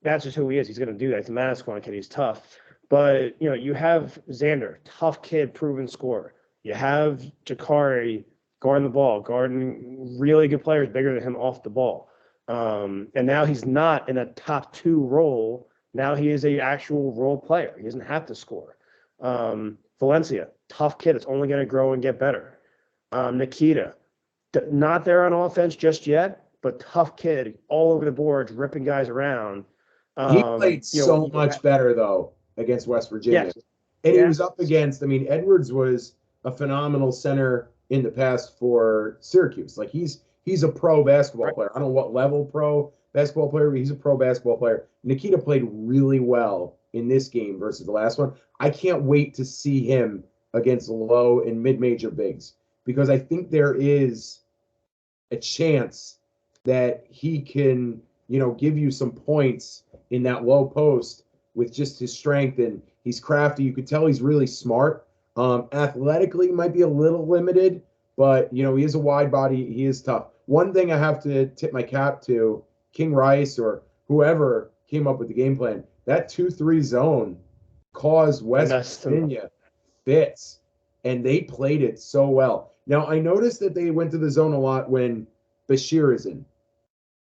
that's just who he is. He's going to do that. He's a Manasquan kid. He's tough. But, you have Xander, tough kid, proven scorer. You have Jakari guarding the ball, guarding really good players bigger than him off the ball. And now he's not in a top 2 role. Now he is a actual role player. He doesn't have to score. Valencia, tough kid. It's only going to grow and get better. Nikita, not there on offense just yet, but tough kid, all over the boards, ripping guys around. He played so much better, though, against West Virginia. Yes. And he was up against, Edwards was a phenomenal center in the past for Syracuse. Like, he's a pro basketball player. I don't know what level pro basketball player, but he's a pro basketball player. Nikita played really well in this game versus the last one. I can't wait to see him against low and mid-major bigs, because I think there is a chance that he can, give you some points in that low post with just his strength, and he's crafty. You could tell he's really smart. Athletically, he might be a little limited, but, he is a wide body. He is tough. One thing I have to tip my cap to King Rice or whoever came up with the game plan, that 2-3 zone caused West Virginia fits, and they played it so well. Now, I noticed that they went to the zone a lot when Bashir is in.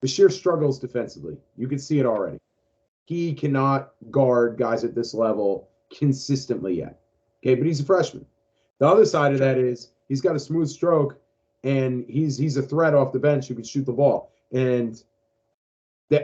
Bashir struggles defensively. You can see it already. He cannot guard guys at this level consistently yet. Okay, but he's a freshman. The other side of that is he's got a smooth stroke, and he's a threat off the bench who can shoot the ball. And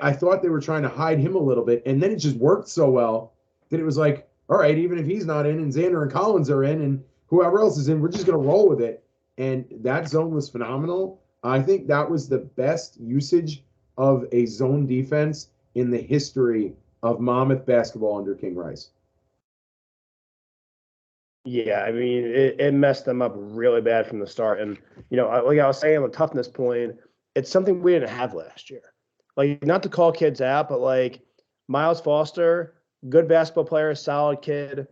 I thought they were trying to hide him a little bit, and then it just worked so well that it was like, all right, even if he's not in and Xander and Collins are in and whoever else is in, we're just going to roll with it. And that zone was phenomenal. I think that was the best usage of a zone defense in the history of Monmouth basketball under King Rice. Yeah, it messed them up really bad from the start. And, like I was saying, on the toughness point, it's something we didn't have last year. Like, not to call kids out, but, like, Miles Foster, good basketball player, solid kid.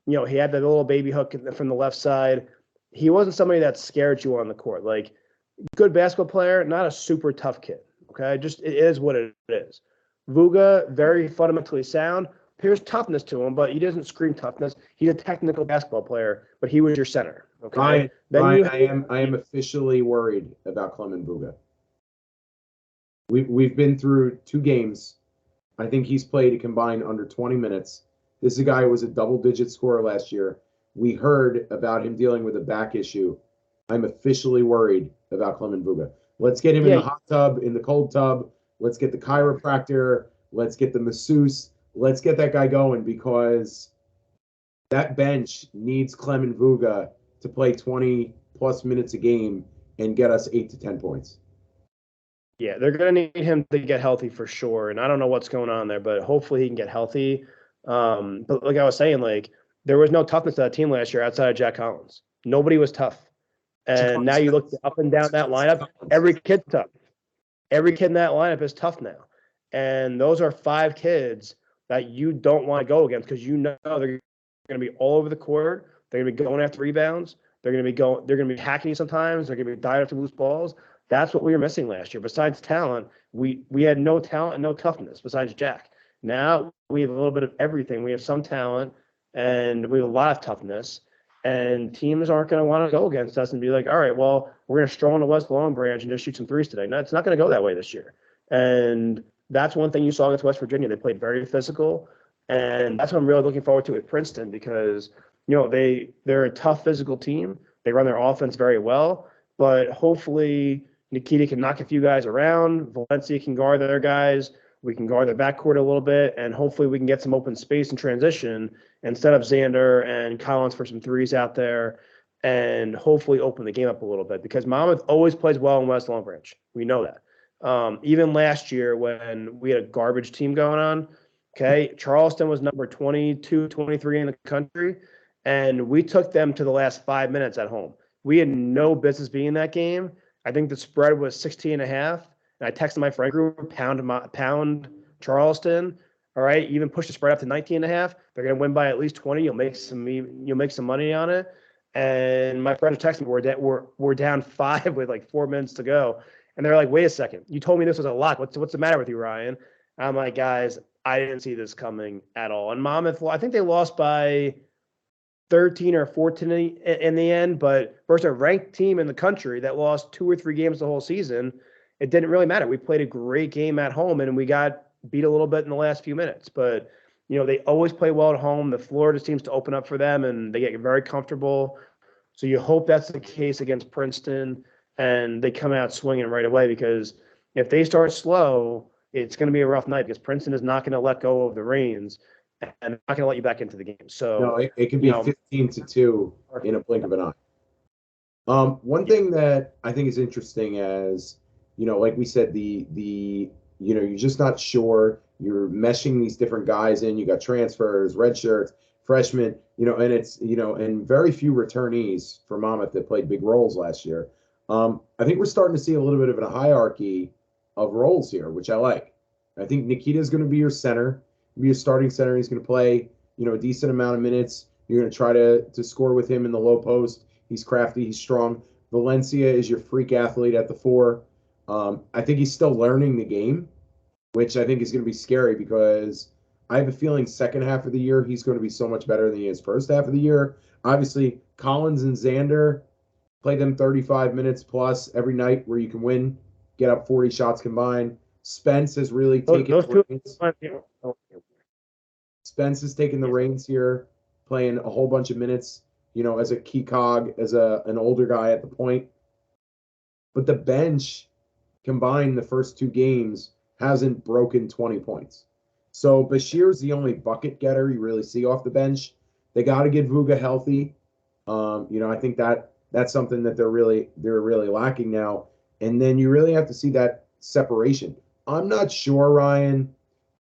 He had that little baby hook from the left side. He wasn't somebody that scared you on the court. Like, good basketball player, not a super tough kid. Okay, just it is what it is. Vuga, very fundamentally sound. There's toughness to him, but he doesn't scream toughness. He's a technical basketball player, but he was your center. Okay, I am officially worried about Clement Vuga. We've been through 2 games. I think he's played a combined under 20 minutes. This is a guy who was a double-digit scorer last year. We heard about him dealing with a back issue. I'm officially worried about Clement Vuga. Let's get him in the hot tub, in the cold tub. Let's get the chiropractor. Let's get the masseuse. Let's get that guy going, because that bench needs Clement Vuga to play 20-plus minutes a game and get us 8 to 10 points. Yeah, they're going to need him to get healthy for sure. And I don't know what's going on there, but hopefully he can get healthy. But like I was saying, like, there was no toughness to that team last year outside of Jack Collins. Nobody was tough. And now you look up and down that lineup, every kid's tough. Every kid in that lineup is tough now. And those are 5 kids that you don't want to go against, because you know they're going to be all over the court. They're going to be going after rebounds. They're going to be hacking you sometimes. They're going to be diving after loose balls. That's what we were missing last year. Besides talent, we had no talent and no toughness besides Jack. Now we have a little bit of everything. We have some talent and we have a lot of toughness. And teams aren't going to want to go against us and be like, all right, well, we're going to stroll on the West Long Branch and just shoot some threes today. No, it's not going to go that way this year. And that's one thing you saw against West Virginia. They played very physical. And that's what I'm really looking forward to with Princeton, because, you know, they're a tough physical team. They run their offense very well. But hopefully Nikita can knock a few guys around. Valencia can guard their guys. We can guard their backcourt a little bit. And hopefully we can get some open space in transition and set up Xander and Collins for some threes out there, and hopefully open the game up a little bit, because Monmouth always plays well in West Long Branch. We know that. Even last year when we had a garbage team going on, okay, Charleston was number 22, 23 in the country, and we took them to the last 5 minutes at home. We had no business being in that game. I think the spread was 16 and a half, and I texted my friend group, pound Charleston. All right, even push the spread up to 19 and a half. They're going to win by at least 20. You'll make some money on it. And my friends texted me, we're down 5 with like 4 minutes to go. And they're like, wait a second, you told me this was a lock. What's the matter with you, Ryan? I'm like, guys, I didn't see this coming at all. And Monmouth, I think they lost by 13 or 14 in the end, but versus a ranked team in the country that lost 2 or 3 games the whole season, it didn't really matter. We played a great game at home, and we got beat a little bit in the last few minutes. But, you know, they always play well at home. The floor just seems to open up for them, and they get very comfortable. So you hope that's the case against Princeton, and they come out swinging right away, because if they start slow, it's going to be a rough night, because Princeton is not going to let go of the reins and not going to let you back into the game. So no, it can be 15-2 in a blink of an eye. One thing that I think is interesting, as you know, like we said, you know, you're just not sure. You're meshing these different guys in. You got transfers, red shirts, freshmen, you know, and it's, you know, and very few returnees for Monmouth that played big roles last year. I think we're starting to see a little bit of a hierarchy of roles here, which I like. I think Nikita is going to be your center, be your starting center. He's going to play, you know, a decent amount of minutes. You're going to try to score with him in the low post. He's crafty. He's strong. Valencia is your freak athlete at the 4. I think he's still learning the game, which I think is going to be scary, because I have a feeling second half of the year he's going to be so much better than he is first half of the year. Obviously, Collins and Xander, play them 35 minutes plus every night where you can win, get up 40 shots combined. Spence has really taken the reins. Spence has taken the reins here, playing a whole bunch of minutes, you know, as a key cog, as an older guy at the point. But the bench combined the first 2 games hasn't broken 20 points. So Bashir's the only bucket getter you really see off the bench. They got to get Vuga healthy. You know, I think that's something that they're really lacking now. And then you really have to see that separation. I'm not sure, Ryan,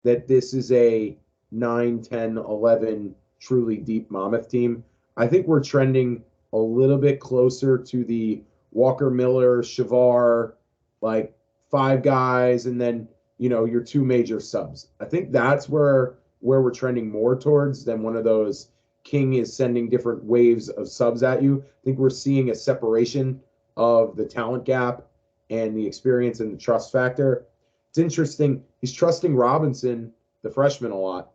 that this is a 9, 10, 11 truly deep Monmouth team. I think we're trending a little bit closer to the Walker Miller, Shavar, like 5 guys, and then, you know, your 2 major subs. I think that's where we're trending more towards than one of those King is sending different waves of subs at you. I think we're seeing a separation of the talent gap and the experience and the trust factor. It's interesting. He's trusting Robinson, the freshman, a lot.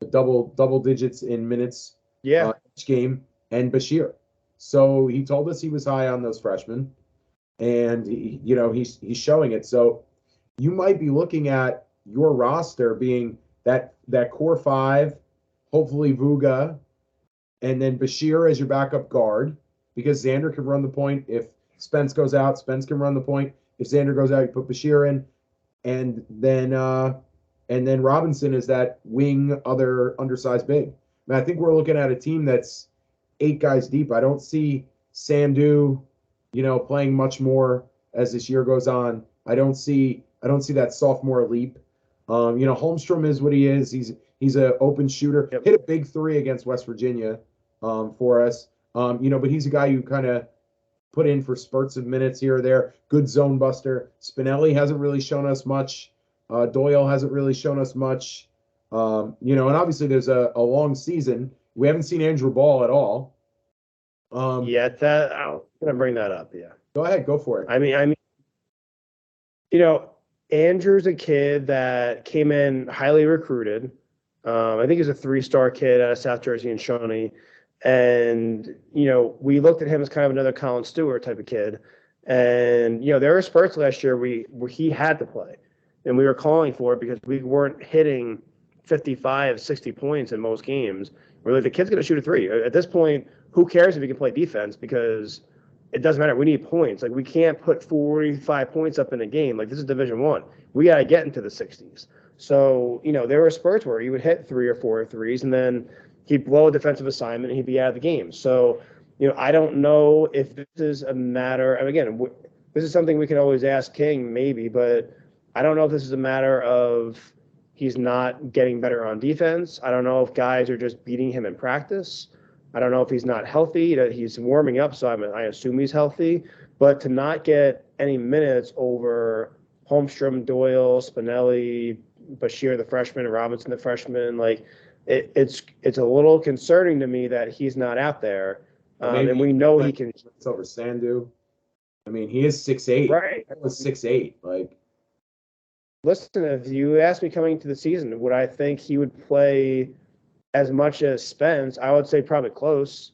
Double digits in minutes each game, and Bashir. So he told us he was high on those freshmen, and he's showing it. So you might be looking at your roster being that core 5, hopefully Vuga, and then Bashir as your backup guard, because Xander can run the point. If Spence goes out, Spence can run the point. If Xander goes out, you put Bashir in, and then Robinson is that wing other undersized big. I think we're looking at a team that's 8 guys deep. I don't see Sandu, playing much more as this year goes on. I don't see that sophomore leap. Holmstrom is what he is. He's an open shooter. Yep. Hit a big 3 against West Virginia for us. But he's a guy you kind of put in for spurts of minutes here or there. Good zone buster. Spinelli hasn't really shown us much. Doyle hasn't really shown us much. And obviously there's a long season. We haven't seen Andrew Ball at all. I'm gonna bring that up. Yeah. Go ahead, go for it. I mean, Andrew's a kid that came in highly recruited. I think he's a 3-star kid out of South Jersey and Shawnee. And, we looked at him as kind of another Colin Stewart type of kid. And, there were spurts last year where he had to play. And we were calling for it because we weren't hitting 55, 60 points in most games. We're like, the kid's going to shoot a 3. At this point, who cares if he can play defense? Because it doesn't matter. We need points. Like, we can't put 45 points up in a game. Like, this is Division I. We got to get into the 60s. So, there were spurts where he would hit 3 or 4 threes, and then he'd blow a defensive assignment and he'd be out of the game. So, I don't know if this is a matter, and again, this is something we can always ask King, maybe, but I don't know if this is a matter of he's not getting better on defense. I don't know if guys are just beating him in practice. I don't know if he's not healthy. He's warming up, so I assume he's healthy. But to not get any minutes over Holmstrom, Doyle, Spinelli, Bashir, the freshman, and Robinson, the freshman, like it's a little concerning to me that he's not out there. And we know he can. It's over Sandu. I mean, he is 6'8". Right. That was 6'8". Like, listen, if you asked me coming into the season, would I think he would play as much as Spence? I would say probably close.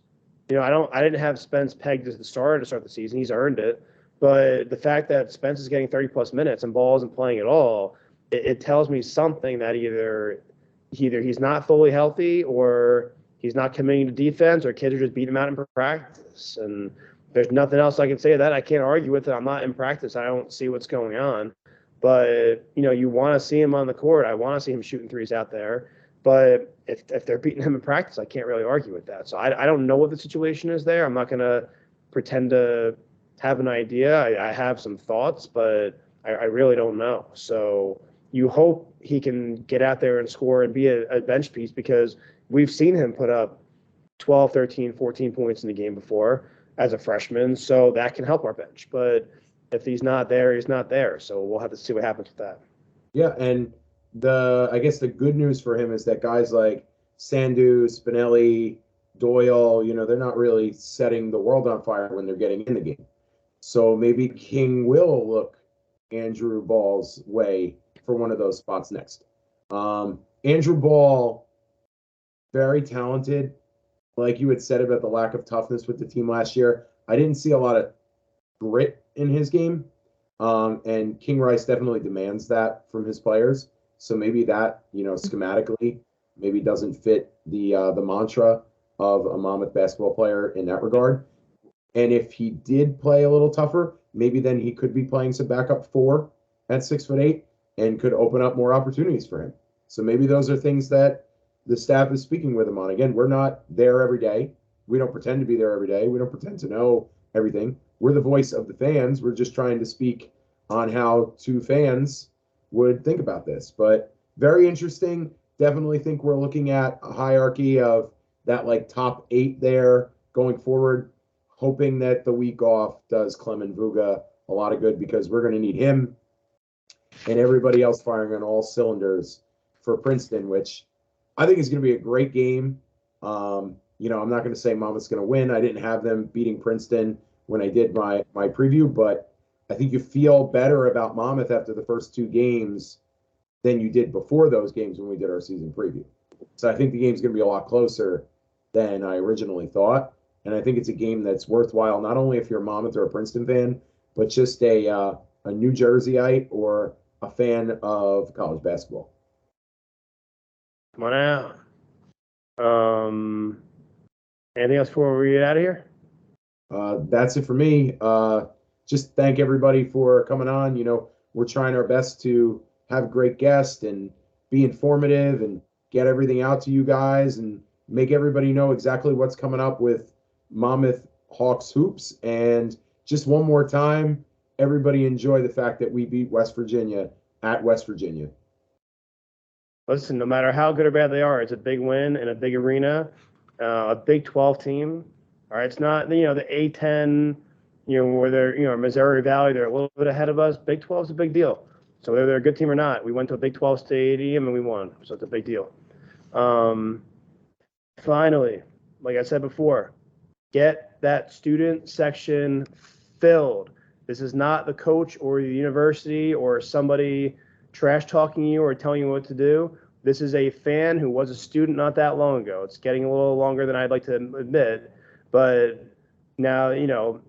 I didn't have Spence pegged as the starter to start the season. He's earned it. But the fact that Spence is getting 30-plus minutes and Ball isn't playing at all, it tells me something that either he's not fully healthy or he's not committing to defense or kids are just beating him out in practice. And there's nothing else I can say to that. I can't argue with it. I'm not in practice. I don't see what's going on. But, you want to see him on the court. I want to see him shooting threes out there. But if they're beating him in practice, I can't really argue with that. So I don't know what the situation is there. I'm not going to pretend to have an idea. I have some thoughts, but I really don't know. So you hope he can get out there and score and be a bench piece, because we've seen him put up 12, 13, 14 points in the game before as a freshman. So that can help our bench. But if he's not there, he's not there. So we'll have to see what happens with that. Yeah, and I guess the good news for him is that guys like Sandu, Spinelli, Doyle, they're not really setting the world on fire when they're getting in the game. So maybe King will look Andrew Ball's way for one of those spots next. Andrew Ball, very talented. Like you had said about the lack of toughness with the team last year, I didn't see a lot of grit in his game. And King Rice definitely demands that from his players. So maybe that, schematically, maybe doesn't fit the mantra of a Monmouth basketball player in that regard. And if he did play a little tougher, maybe then he could be playing some backup 4 at 6'8" and could open up more opportunities for him. So maybe those are things that the staff is speaking with him on. Again, we're not there every day. We don't pretend to be there every day. We don't pretend to know everything. We're the voice of the fans. We're just trying to speak on how 2 fans would think about this. But very interesting. Definitely think we're looking at a hierarchy of that top 8 there going forward, hoping that the week off does Clement Vuga a lot of good, because we're going to need him and everybody else firing on all cylinders for Princeton, which I think is going to be a great game. I'm not going to say Monmouth's going to win. I didn't have them beating Princeton when I did my preview, but I think you feel better about Monmouth after the first 2 games than you did before those games when we did our season preview. So I think the game's going to be a lot closer than I originally thought. And I think it's a game that's worthwhile, not only if you're a Monmouth or a Princeton fan, but just a New Jerseyite or a fan of college basketball. Come on out. Anything else before we get out of here? That's it for me. Just thank everybody for coming on. We're trying our best to have great guests and be informative and get everything out to you guys and make everybody know exactly what's coming up with Monmouth Hawks hoops. And just one more time, everybody enjoy the fact that we beat West Virginia at West Virginia. Listen, no matter how good or bad they are, it's a big win in a big arena, a Big 12 team. All right, it's not the A10, where they're Missouri Valley, they're a little bit ahead of us. Big 12 is a big deal. So whether they're a good team or not, we went to a Big 12 stadium and we won. So it's a big deal. Finally, like I said before, get that student section filled. This is not the coach or the university or somebody trash talking you or telling you what to do. This is a fan who was a student not that long ago. It's getting a little longer than I'd like to admit, but now,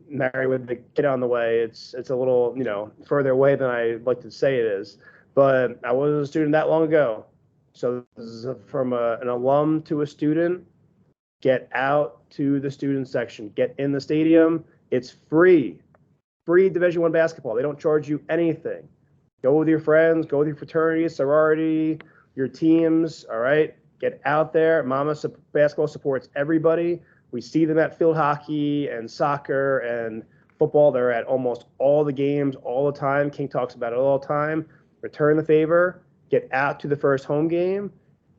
married with the kid on the way, it's a little, further away than I'd like to say it is. But I was a student that long ago. So this is from an alum to a student. Get out to the student section. Get in the stadium. It's free. Free Division I basketball. They don't charge you anything. Go with your friends. Go with your fraternity, sorority, your teams. All right? Get out there. Monmouth basketball supports everybody. We see them at field hockey and soccer and football. They're at almost all the games all the time. King talks about it all the time. Return the favor. Get out to the first home game,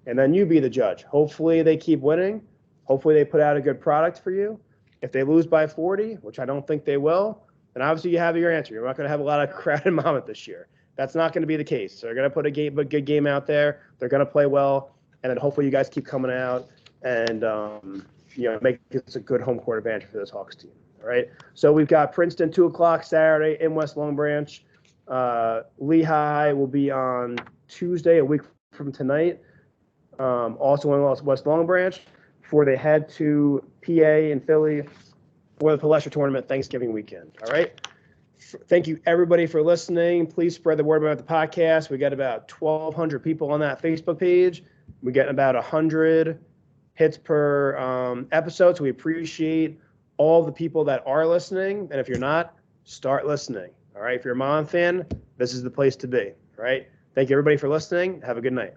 and then you be the judge. Hopefully they keep winning. Hopefully they put out a good product for you. If they lose by 40, which I don't think they will, then obviously you have your answer. You're not going to have a lot of crowd in Monmouth this year. That's not going to be the case. So they're going to put a good game out there. They're going to play well, and then hopefully you guys keep coming out and make this a good home court advantage for this Hawks team. All right. So we've got Princeton 2:00 Saturday in West Long Branch. Lehigh will be on Tuesday, a week from tonight. Also in West Long Branch before they head to PA and Philly for the Palestra tournament Thanksgiving weekend. All right. Thank you, everybody, for listening. Please spread the word about the podcast. We got about 1,200 people on that Facebook page. We get about 100 hits per episode. So we appreciate all the people that are listening. And if you're not, start listening. All right. If you're a Mon fan, this is the place to be. All right. Thank you, everybody, for listening. Have a good night.